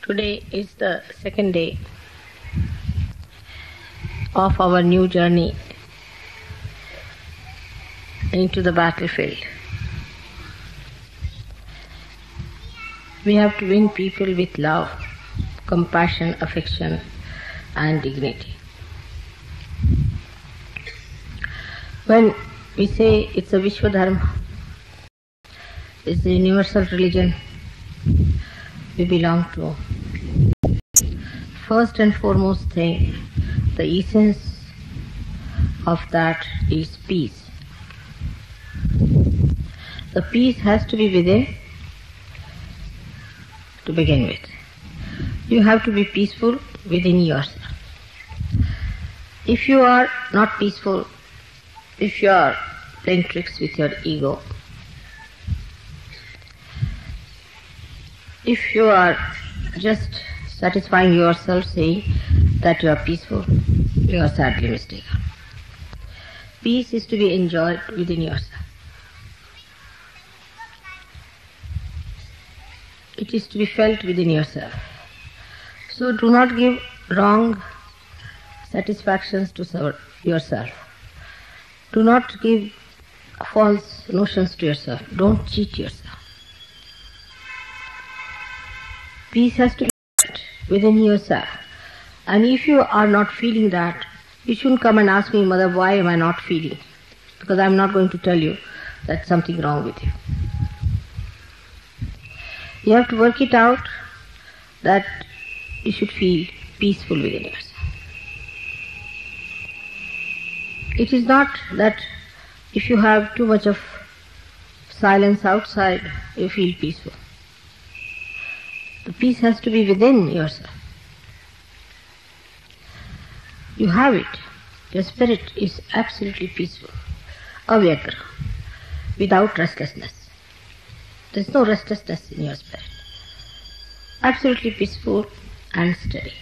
Today is the second day of our new journey into the battlefield. We have to win people with love, compassion, affection, and dignity. When we say it's a Vishwa Dharma, it's the universal religion we belong to, first and foremost thing, the essence of that is peace. The peace has to be within to begin with. You have to be peaceful within yourself. If you are not peaceful, if you are playing tricks with your ego, if you are just satisfying yourself saying that you are peaceful, you are sadly mistaken. Peace is to be enjoyed within yourself. It is to be felt within yourself. So do not give wrong satisfactions to yourself. Do not give false notions to yourself. Don't cheat yourself. Peace has to be felt within yourself. And if you are not feeling that, you shouldn't come and ask me, Mother, why am I not feeling? Because I am not going to tell you that's something wrong with you. You have to work it out that you should feel peaceful within yourself. It is not that if you have too much of silence outside, you feel peaceful. The peace has to be within yourself. You have it. Your spirit is absolutely peaceful. Avyagra, without restlessness. There is no restlessness in your spirit. Absolutely peaceful and steady.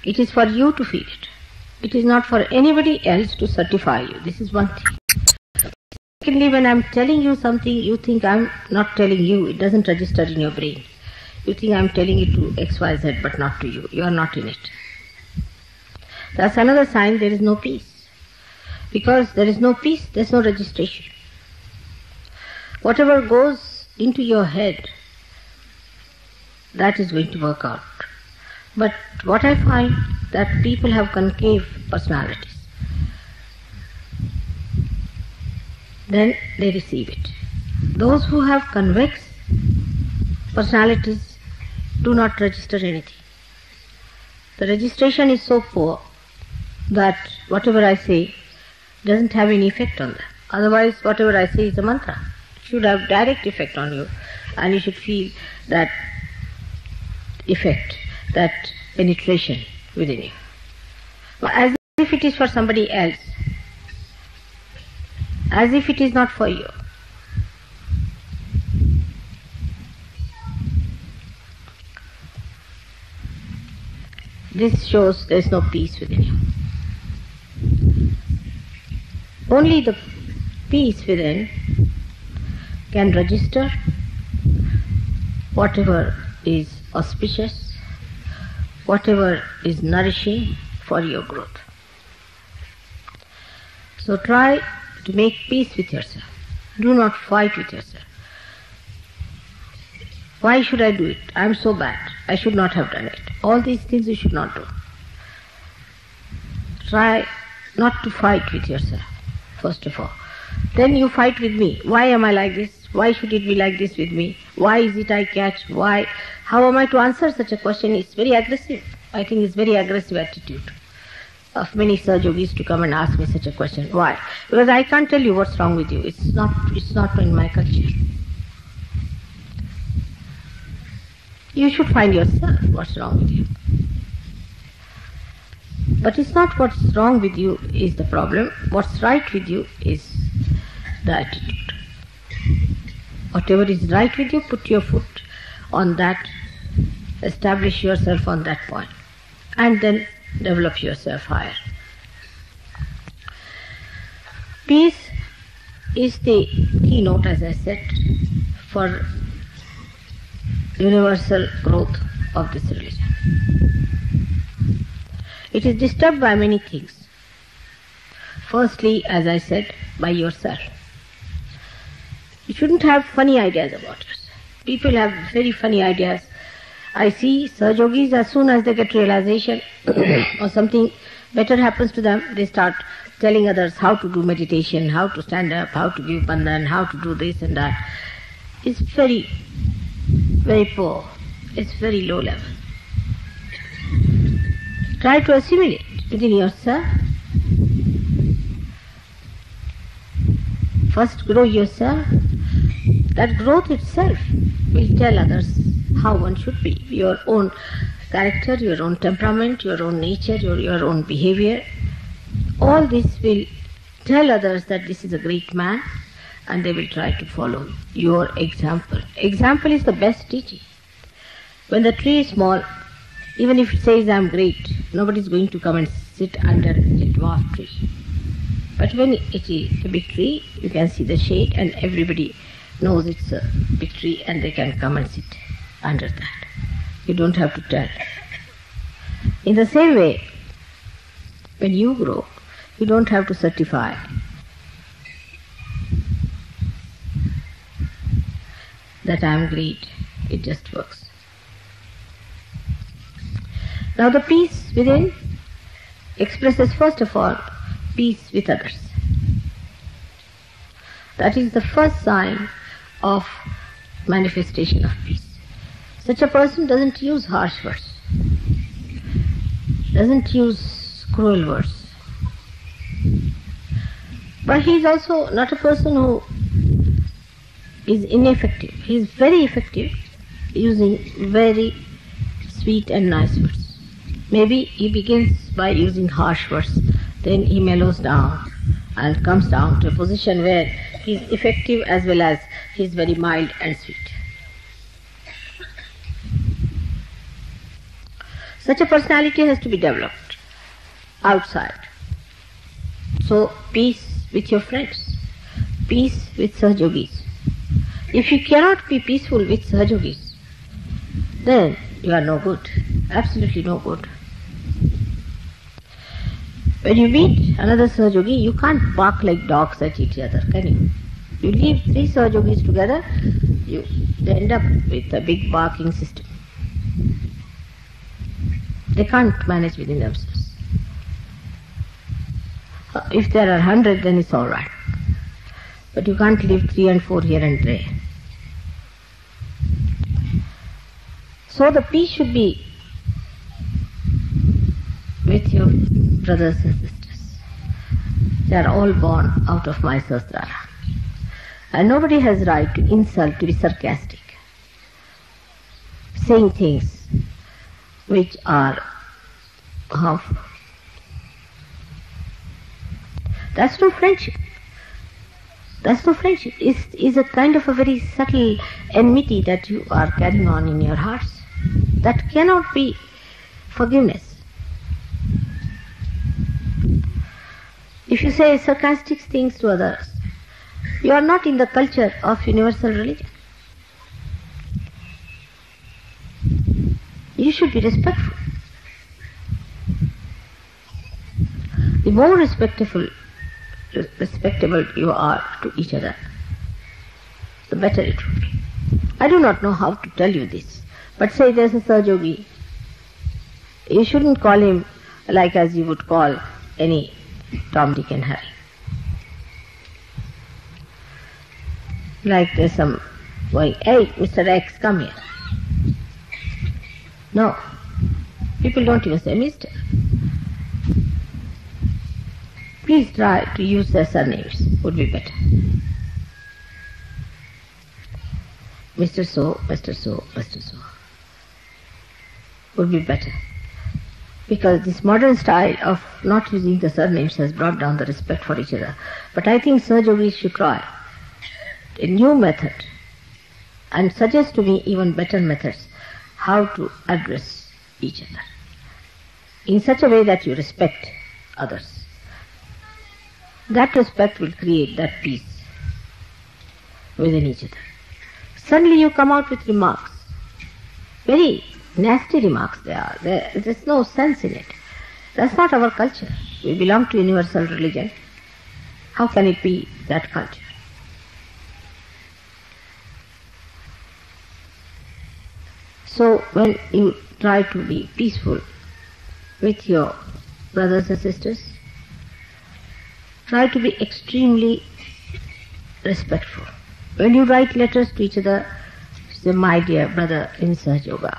It is for you to feel it. It is not for anybody else to certify you. This is one thing. Secondly, when I am telling you something, you think I am not telling you. It doesn't register in your brain. You think I am telling it to XYZ but not to you. You are not in it. That's another sign there is no peace. Because there is no peace, there is no registration. Whatever goes into your head, that is going to work out. But what I find that people have concave personalities. Then they receive it. Those who have convex personalities do not register anything. The registration is so poor that whatever I say doesn't have any effect on them. Otherwise, whatever I say is a mantra. It should have direct effect on you, and you should feel that effect, that penetration within you. As if it is for somebody else, as if it is not for you. This shows there is no peace within you. Only the peace within can register whatever is auspicious, whatever is nourishing for your growth. So try to make peace with yourself. Do not fight with yourself. Why should I do it? I am so bad. I should not have done it. All these things you should not do. Try not to fight with yourself, first of all. Then you fight with me. Why am I like this? Why should it be like this with me? Why is it I catch? Why? How am I to answer such a question? It's very aggressive. I think it's very aggressive attitude of many Sahajogis to come and ask me such a question. Why? Because I can't tell you what's wrong with you. It's not in my culture. You should find yourself what's wrong with you. But it's not what's wrong with you is the problem. What's right with you is the attitude. Whatever is right with you, put your foot on that, establish yourself on that point, and then develop yourself higher. Peace is the keynote, as I said, for universal growth of this religion. It is disturbed by many things. Firstly, as I said, by yourself. You shouldn't have funny ideas about yourself. People have very funny ideas. I see Sahaja Yogis, as soon as they get realization or something better happens to them, they start telling others how to do meditation, how to stand up, how to give bandhan, how to do this and that. It's very, very poor. It's very low level. Try to assimilate within yourself. First grow yourself. That growth itself will tell others how one should be. Your own character, your own temperament, your own nature, your own behavior. All this will tell others that this is a great man, and they will try to follow your example. Example is the best teaching. When the tree is small, even if it says I am great, nobody is going to come and sit under a dwarf tree. But when it is a big tree, you can see the shade and everybody knows it's a big tree and they can come and sit under that. You don't have to tell. In the same way, when you grow, you don't have to certify. That I am great. It just works. Now the peace within expresses first of all peace with others. That is the first sign of manifestation of peace. Such a person doesn't use harsh words, doesn't use cruel words. But he is also not a person who is ineffective. He is very effective using very sweet and nice words. Maybe he begins by using harsh words, then he mellows down and comes down to a position where he is effective as well as he is very mild and sweet. Such a personality has to be developed outside. So peace with your friends, peace with Sahaja Yogis. If you cannot be peaceful with Sahaja Yogis, then you are no good, absolutely no good. When you meet another Sahaja Yogi, you can't bark like dogs at each other, can you? You leave 3 Sahaja Yogis together, they end up with a big barking system. They can't manage within themselves. If there are 100, then it's all right. But you can't leave 3 and 4 here and there. So the peace should be with your brothers and sisters. They are all born out of my Sahasrara. And nobody has right to insult, to be sarcastic, saying things which are harmful. That's no friendship. That's no friendship. It's a kind of a very subtle enmity that you are carrying on in your hearts. That cannot be forgiveness. If you say sarcastic things to others, you are not in the culture of universal religion. You should be respectful. The more respectable you are to each other, the better it will be. I do not know how to tell you this, but say there's a Sahaja Yogi. You shouldn't call him like as you would call any Tom, Dick and Harry. Like there's some going, hey, Mr. X, come here. No. People don't even say Mr. Please try to use their surnames, would be better. Mr. So, Mr. So, Mr. So would be better. Because this modern style of not using the surnames has brought down the respect for each other. But I think Sahaja Yogis should try a new method and suggest to me even better methods how to address each other in such a way that you respect others. That respect will create that peace within each other. Suddenly you come out with remarks. Very nasty remarks they are. There's no sense in it. That's not our culture. We belong to universal religion. How can it be that culture? So when you try to be peaceful with your brothers and sisters, try to be extremely respectful. When you write letters to each other, say, my dear brother in Sahaja Yoga,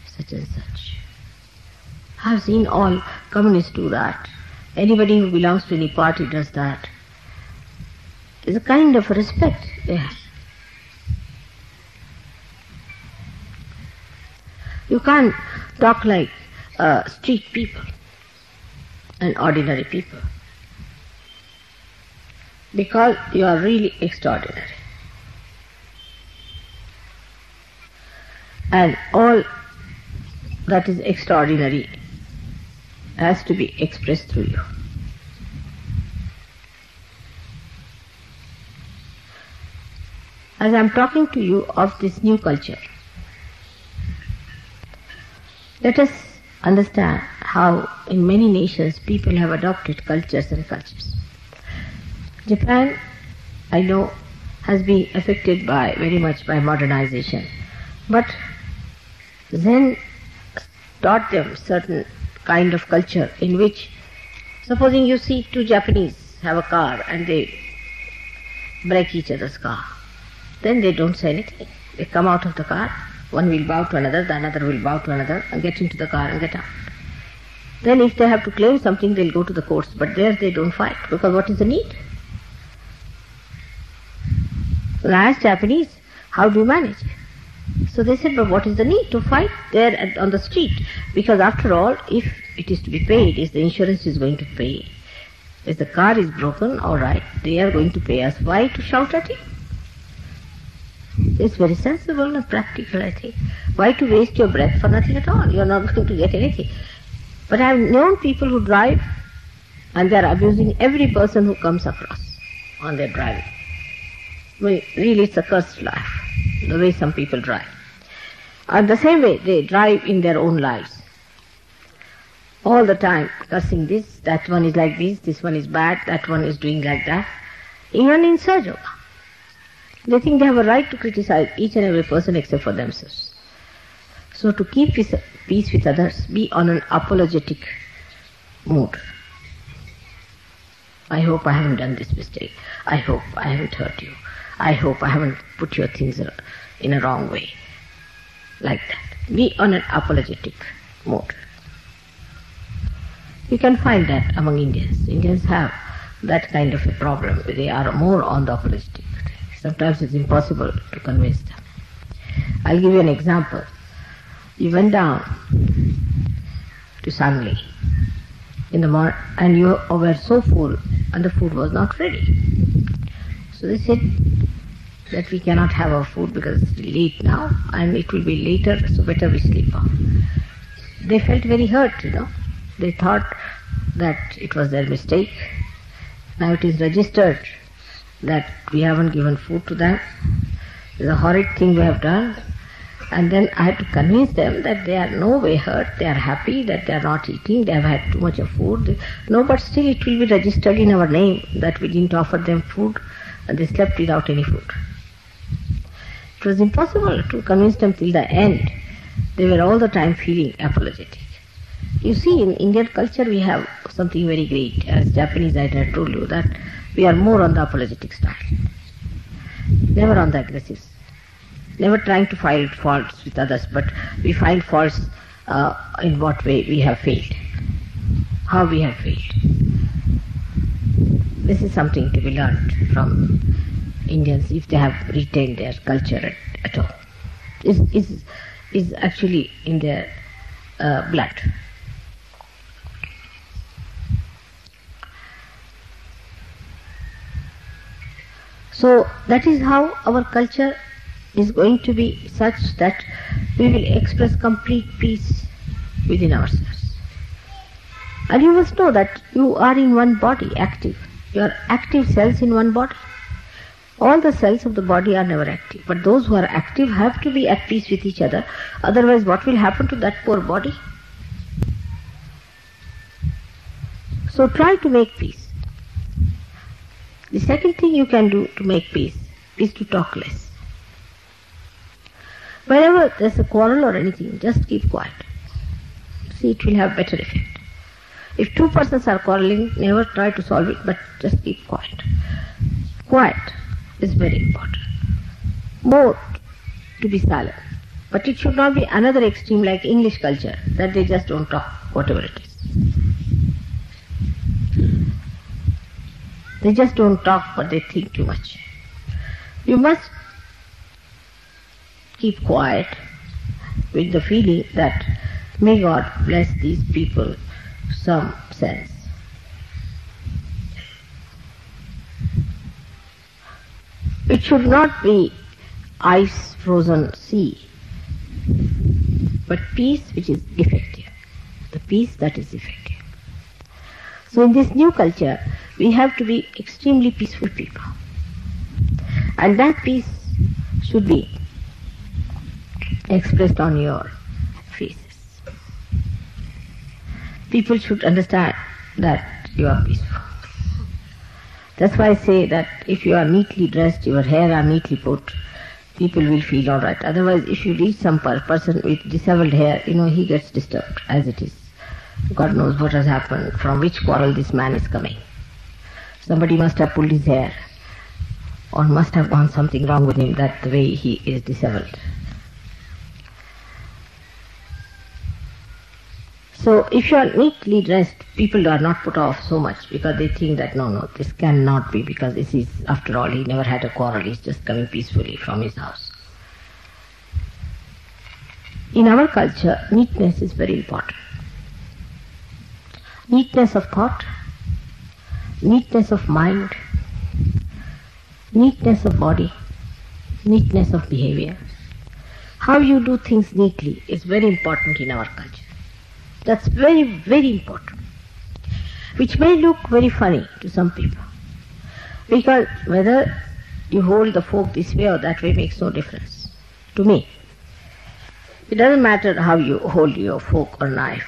such and such. I've seen all communists do that. Anybody who belongs to any party does that. It's a kind of respect they have. You can't talk like street people and ordinary people, because you are really extraordinary. And all that is extraordinary has to be expressed through you. As I am talking to you of this new culture, let us understand how in many nations people have adopted cultures and cultures. Japan, I know, has been affected very much by modernization, but Zen taught them certain kind of culture in which, supposing you see two Japanese have a car and they break each other's car, then they don't say anything. They come out of the car, one will bow to another, the another will bow to another and get into the car and get out. Then if they have to claim something, they'll go to the courts, but there they don't fight, because what is the need? When I asked Japanese, how do you manage? So they said, but what is the need to fight there on the street? Because after all, if it is to be paid, if the insurance is going to pay, if the car is broken, all right, they are going to pay us. Why to shout at it? It's very sensible and practical, I think. Why to waste your breath for nothing at all? You're not going to get anything. But I've known people who drive and they're abusing every person who comes across on their driving. Well, really, it's a cursed life, the way some people drive. And the same way they drive in their own lives. All the time cursing this, that one is like this one is bad, that one is doing like that. Even in Sahaja Yoga, they think they have a right to criticize each and every person except for themselves. So to keep peace with others, be on an apologetic mood. I hope I haven't done this mistake. I hope I haven't hurt you. I hope I haven't put your things in a wrong way. Like that. Be on an apologetic mode. You can find that among Indians. Indians have that kind of a problem. They are more on the apologetic. Sometimes it's impossible to convince them. I'll give you an example. You went down to Sangli in the morning and you were so full and the food was not ready. So they said that we cannot have our food because it's late now and it will be later, so better we sleep off. They felt very hurt, They thought that it was their mistake. Now it is registered that we haven't given food to them. It's a horrid thing we have done. And then I had to convince them that they are no way hurt, they are happy that they are not eating, they have had too much of food. No, but still it will be registered in our name that we didn't offer them food and they slept without any food. It was impossible to convince them till the end. They were all the time feeling apologetic. You see, in Indian culture we have something very great. As Japanese, I had told you that we are more on the apologetic style. Never on the aggressive. Never trying to find faults with others, but we find faults in what way we have failed. How we have failed. This is something to be learned from Indians if they have retained their culture at all. Is actually in their blood. So that is how our culture is going to be such that we will express complete peace within ourselves. And you must know that you are in one body, active. You are active cells in one body. All the cells of the body are never active, but those who are active have to be at peace with each other. Otherwise, what will happen to that poor body? So try to make peace. The second thing you can do to make peace is to talk less. Whenever there's a quarrel or anything, just keep quiet. See, it will have better effect. If two persons are quarreling, never try to solve it, but just keep quiet. Quiet is very important. More to be silent. But it should not be another extreme like English culture, that they just don't talk, whatever it is. They just don't talk, but they think too much. You must keep quiet with the feeling that may God bless these people some sense. It should not be ice frozen sea, but peace which is effective. The peace that is effective. So in this new culture, we have to be extremely peaceful people. And that peace should be expressed on your faces. People should understand that you are peaceful. That's why I say that if you are neatly dressed, your hair are neatly put, people will feel all right. Otherwise, if you reach some person with disheveled hair, he gets disturbed as it is. God knows what has happened, from which quarrel this man is coming. Somebody must have pulled his hair, or must have gone something wrong with him, that the way he is disheveled. So if you are neatly dressed, people are not put off so much because they think that no, this cannot be, because this is, after all, he never had a quarrel, he's just coming peacefully from his house. In our culture, neatness is very important. Neatness of thought, neatness of mind, neatness of body, neatness of behavior. How you do things neatly is very important in our culture. That's very, very important. Which may look very funny to some people. Because whether you hold the fork this way or that way makes no difference to me. It doesn't matter how you hold your fork or knife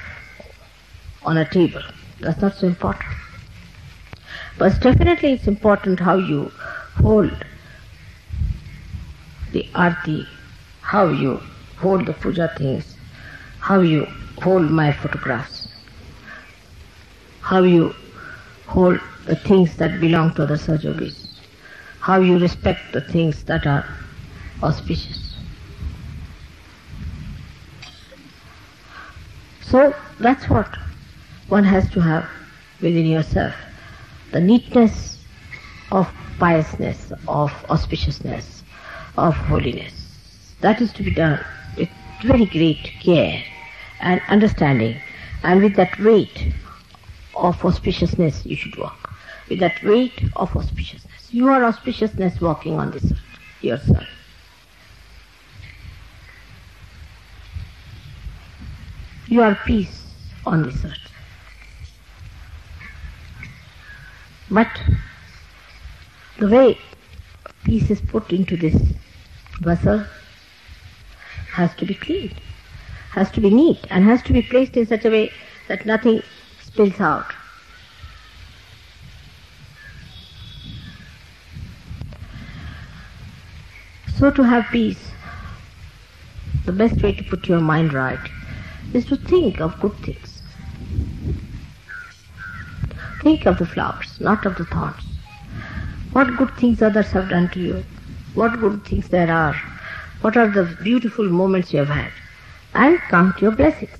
on a table. That's not so important. But definitely it's important how you hold the arti, how you hold the puja things, how you hold my photographs, how you hold the things that belong to the Sahajogis, how you respect the things that are auspicious. So that's what one has to have within yourself, the neatness of piousness, of auspiciousness, of holiness. That is to be done with very great care and understanding, and with that weight of auspiciousness you should walk. With that weight of auspiciousness. You are auspiciousness walking on this earth, yourself. You are peace on this earth. But the way peace is put into this vessel has to be cleaned, has to be neat, and has to be placed in such a way that nothing spills out. So to have peace, the best way to put your mind right is to think of good things. Think of the flowers, not of the thorns. What good things others have done to you, what good things there are, what are the beautiful moments you have had, and count your blessings.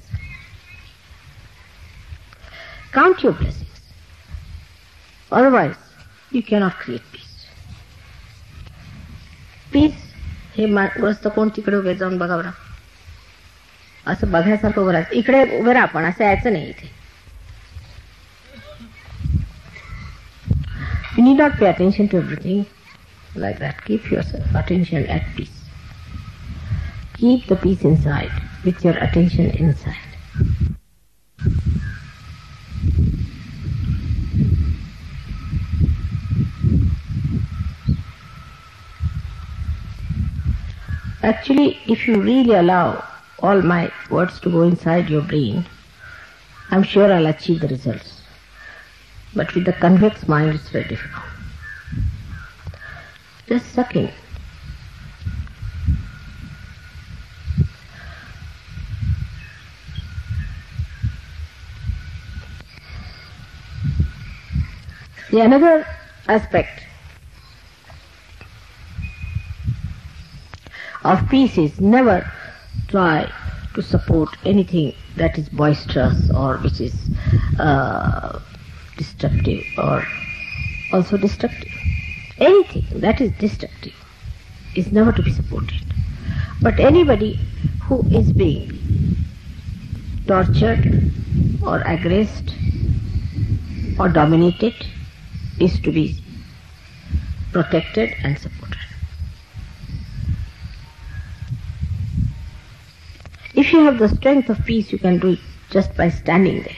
Count your blessings. Otherwise, you cannot create peace. Peace, हे ग्रस्त कोण तिकडे उभे जाऊन बघा बरं. असं बघायसारखं उभं राहायचं. इकडे उभे राहा, पण असं यायचं नाही इथे. You need not pay attention to everything like that. Keep your attention at peace. Keep the peace inside, with your attention inside. Actually, if you really allow all my words to go inside your brain, I'm sure I'll achieve the results. But with the convex mind, it's very difficult. Just suck in. The another aspect of peace is never try to support anything that is boisterous or which is destructive or also destructive. Anything that is destructive is never to be supported. But anybody who is being tortured or aggressed or dominated is to be protected and supported. If you have the strength of peace, you can do it just by standing there.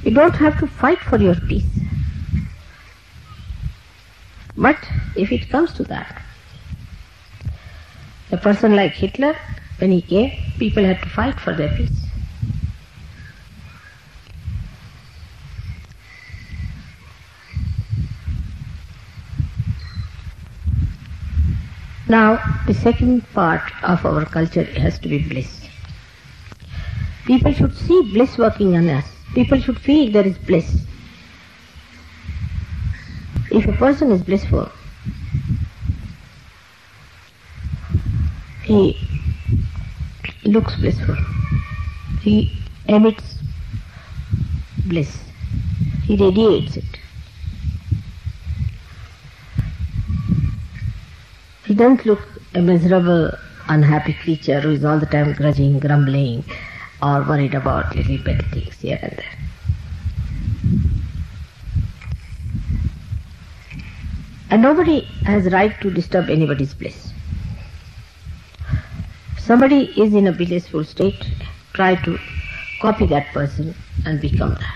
You don't have to fight for your peace. But if it comes to that, a person like Hitler, when he came, people had to fight for their peace. Now, the second part of our culture has to be bliss. People should see bliss working on us. People should feel there is bliss. If a person is blissful, he looks blissful. He emits bliss. He radiates it. He doesn't look a miserable, unhappy creature who is all the time grudging, grumbling, or worried about little petty things here and there. And nobody has right to disturb anybody's bliss. If somebody is in a blissful state, try to copy that person and become that.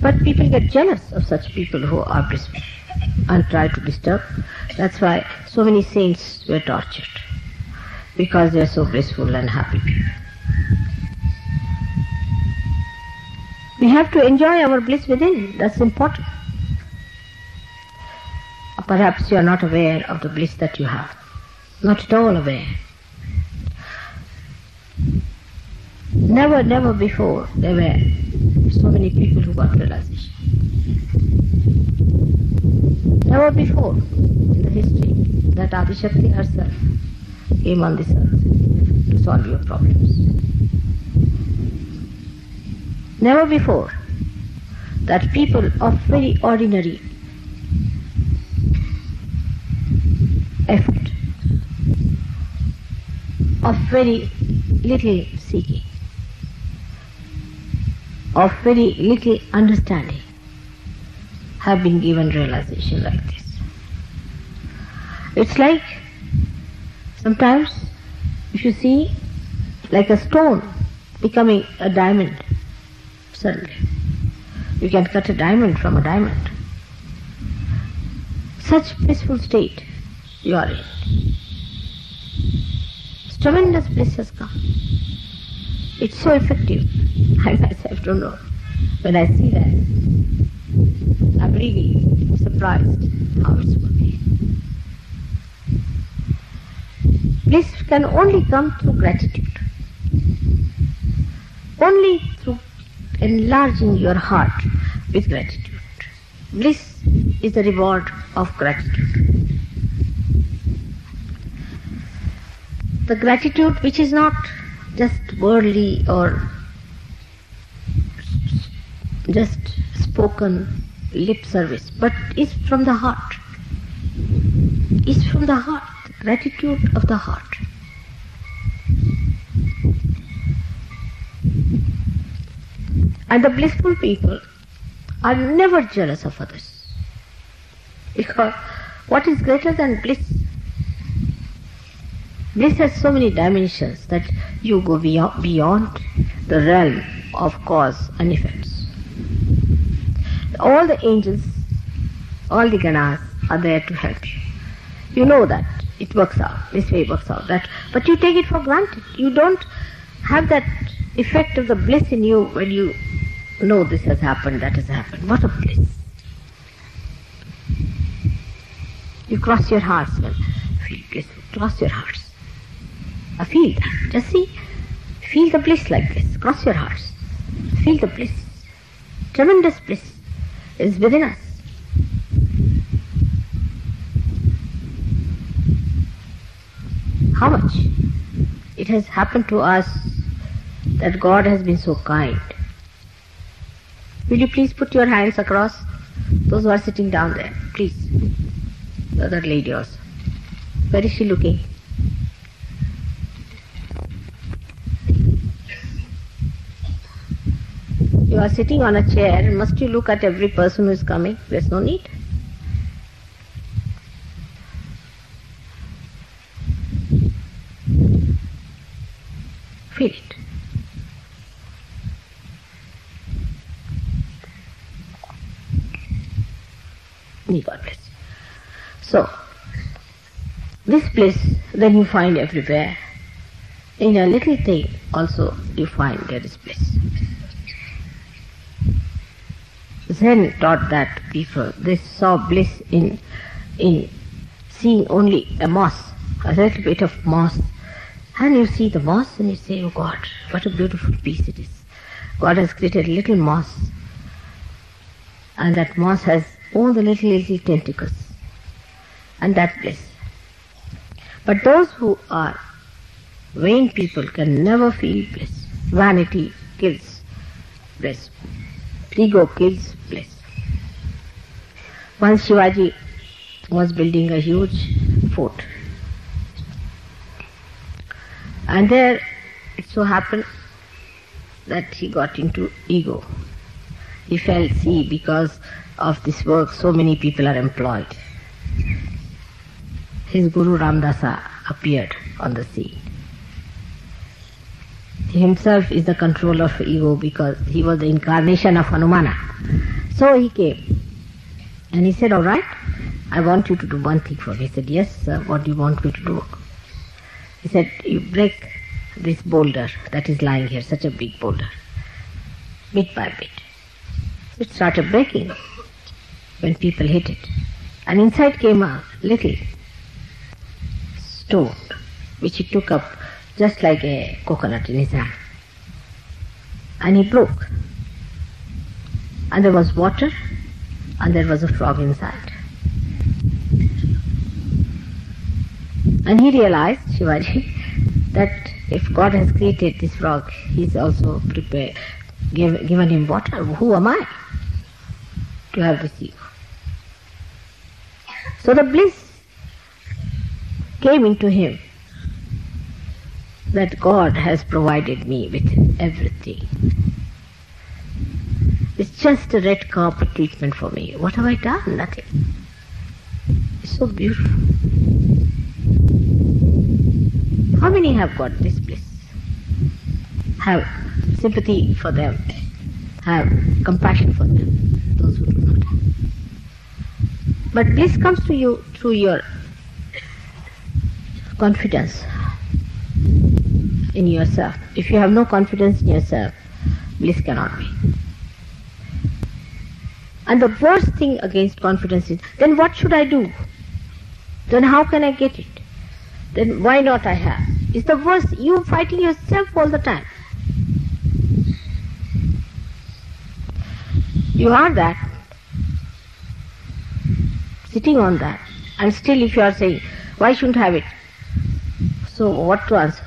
But people get jealous of such people who are blissful and try to disturb. That's why so many saints were tortured, because they are so blissful and happy people. We have to enjoy our bliss within. That's important. Perhaps you are not aware of the bliss that you have. Not at all aware. Never before there were so many people who got realization. Never before in the history that Adishakti herself came on this earth to solve your problems. Never before that people of very ordinary effort, of very little seeking, of very little understanding, have been given realization like this. It's like sometimes if you see like a stone becoming a diamond suddenly. You can cut a diamond from a diamond. Such blissful state you are in. Tremendous bliss has come. It's so effective. I myself don't know. When I see that, I'm really surprised how it's working. Bliss can only come through gratitude. Only through enlarging your heart with gratitude. Bliss is the reward of gratitude. The gratitude which is not just worldly or just spoken lip service, but is from the heart. Is from the heart, the gratitude of the heart. And the blissful people are never jealous of others. Because what is greater than bliss? Bliss has so many dimensions that you go beyond the realm of cause and effects. All the angels All the ganas are there to help you. You know that it works out, this way it works out, that, but you take it for granted. You don't have that effect of the bliss in you when you know this has happened, that has happened. What a bliss. You cross your hearts when feel blissful. Cross your hearts. Feel that. Just see. Feel the bliss like this. Cross your hearts. Feel the bliss. Tremendous bliss is within us. How much it has happened to us that God has been so kind. Will you please put your hands across? Those who are sitting down there, please. The other lady also. Where is she looking? You are sitting on a chair, and must you look at every person who is coming? There's no need. Feel it. May God bless you. So, this bliss then you find everywhere. In a little thing also you find there is bliss. Zen taught that people, they saw bliss in seeing only a moss, a little bit of moss. And you see the moss and you say, oh God, what a beautiful piece it is. God has created a little moss, and that moss has all the little tentacles, and that bliss. But those who are vain people can never feel bliss. Vanity kills bliss. Ego kills bliss. Once Shivaji was building a huge fort, and there it so happened that he got into ego. He felt, see, because of this work so many people are employed. His Guru Ramdasa appeared on the scene. He himself is the controller of ego because he was the incarnation of Hanumana. So he came and he said, all right, I want you to do one thing for me. He said, yes, sir, what do you want me to do? He said, you break this boulder that is lying here, such a big boulder, bit by bit. It started breaking when people hit it. And inside came a little stone, which he took up just like a coconut in his hand. And he broke. And there was water, and there was a frog inside. And he realized, Shivaji, that if God has created this frog, He's also prepared, given him water. Who am I to have this ego? So the bliss came into him that God has provided me with everything. It's just a red carpet treatment for me. What have I done? Nothing. It's so beautiful. How many have got this bliss? Have sympathy for them, have compassion for them, those who do not have. But bliss comes to you through your confidence in yourself. If you have no confidence in yourself, bliss cannot be. And the worst thing against confidence is, then what should I do? Then how can I get it? Then why not I have? It's the worst. You fighting yourself all the time. You are that, sitting on that, and still if you are saying, why shouldn't I have it? So what to answer?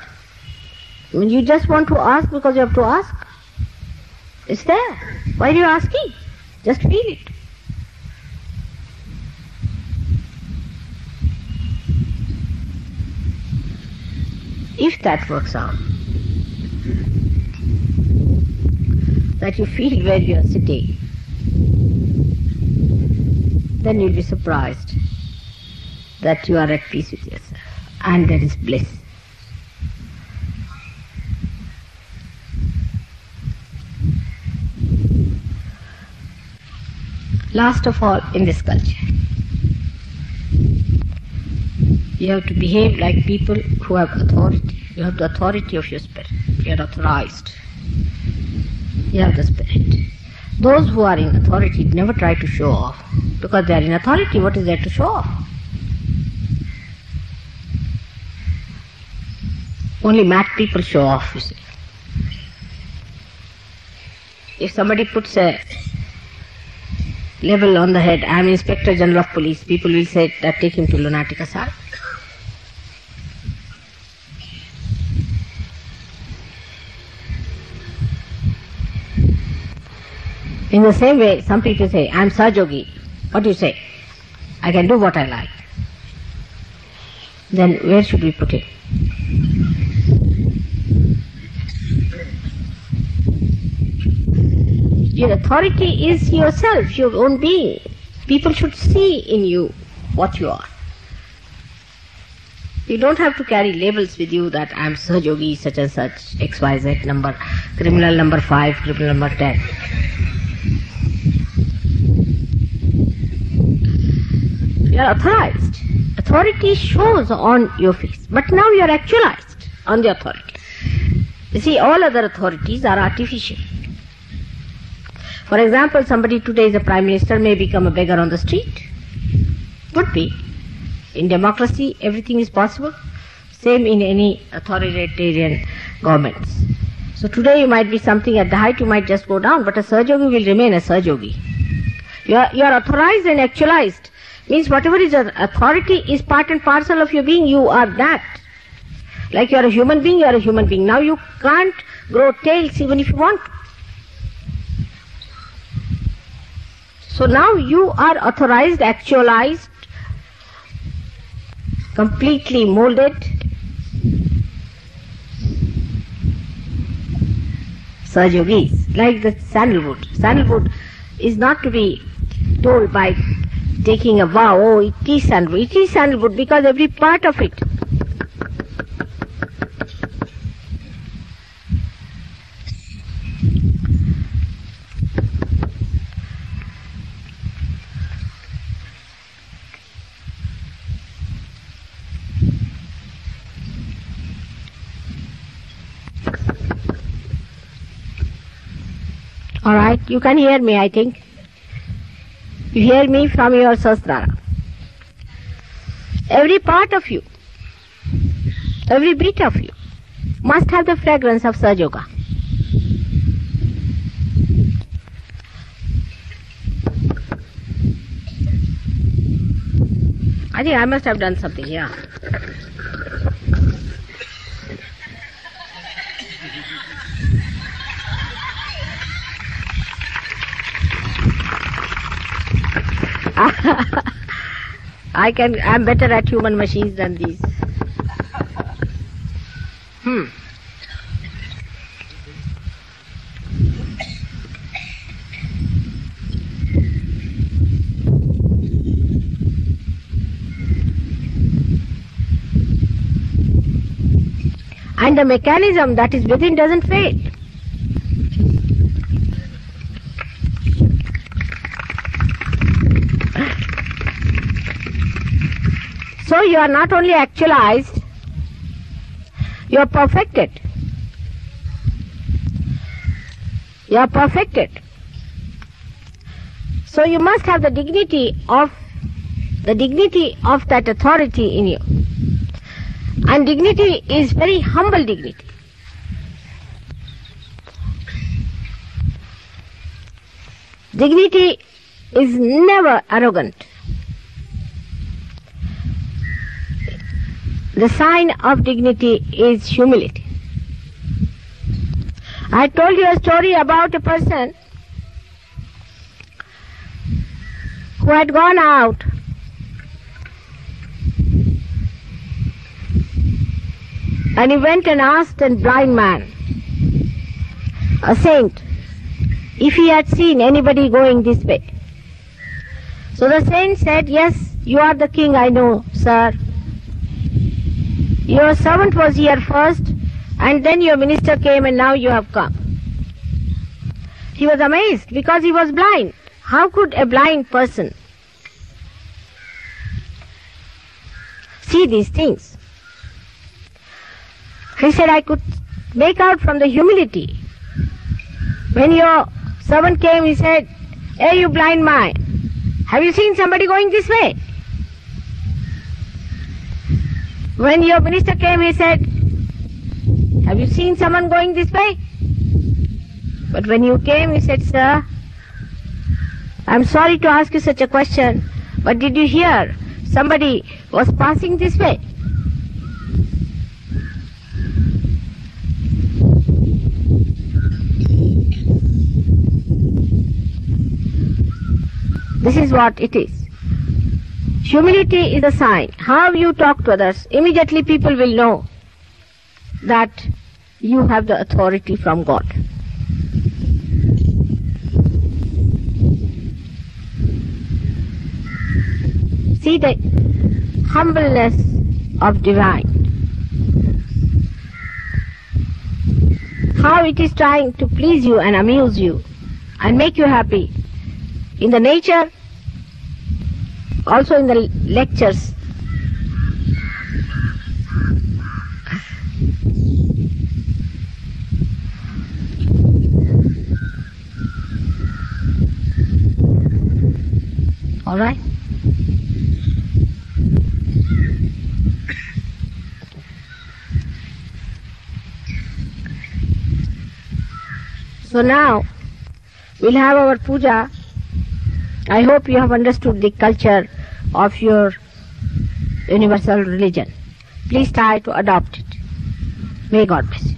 I mean, you just want to ask because you have to ask. It's there. Why are you asking? Just feel it. If that works out, that you feel where you are sitting, then you'll be surprised that you are at peace with yourself, and there is bliss. Last of all, in this culture, you have to behave like people who have authority. You have the authority of your spirit. You are authorized. You have the spirit. Those who are in authority never try to show off. Because they are in authority, what is there to show off? Only mad people show off, you see. If somebody puts a label on the head, I am Inspector General of Police, people will say that take him to lunatic asylum. In the same way, some people say, I am Sahaja Yogi. What do you say? I can do what I like. Then where should we put it? Your authority is yourself, your own being. People should see in you what you are. You don't have to carry labels with you that I am Sahaja Yogi, such and such, XYZ number, criminal number 5, criminal number 10. You are authorized. Authority shows on your face. But now you are actualized on the authority. You see, all other authorities are artificial. For example, somebody today is a prime minister may become a beggar on the street. Could be. In democracy, everything is possible. Same in any authoritarian governments. So today you might be something at the height, you might just go down, but a Sahaja Yogi will remain a Sahaja Yogi. You are authorized and actualized. Means whatever is your authority is part and parcel of your being, you are that. Like you are a human being, you are a human being. Now you can't grow tails even if you want to. So now you are authorized, actualized, completely molded. Sahaja Yogis, like the sandalwood. Sandalwood is not to be told by taking a vow, oh, it is sandalwood. It is sandalwood because every part of it. All right, you can hear me, I think. You hear me from your sastra. Every part of you, every bit of you must have the fragrance of Sahaja Yoga. I think I must have done something here. I'm better at human machines than these. And the mechanism that is within doesn't fail. So you are not only actualized, you are perfected. You are perfected. So you must have the dignity of that authority in you. And dignity is very humble dignity. Dignity is never arrogant. The sign of dignity is humility. I told you a story about a person who had gone out and he went and asked a blind man, a saint, if he had seen anybody going this way. So the saint said, yes, you are the king, I know, sir. Your servant was here first, and then your minister came, and now you have come. He was amazed because he was blind. How could a blind person see these things? He said, I could make out from the humility. When your servant came, he said, hey, you blind man, have you seen somebody going this way? When your minister came, he said, have you seen someone going this way? But when you came, he said, sir, I'm sorry to ask you such a question, but did you hear somebody was passing this way? This is what it is. Humility is a sign. How you talk to others, immediately people will know that you have the authority from God. See the humbleness of divine. How it is trying to please you and amuse you and make you happy. In the nature, also in the lectures. All right? So now, we'll have our puja. I hope you have understood the culture of your universal religion. Please try to adopt it. May God bless you.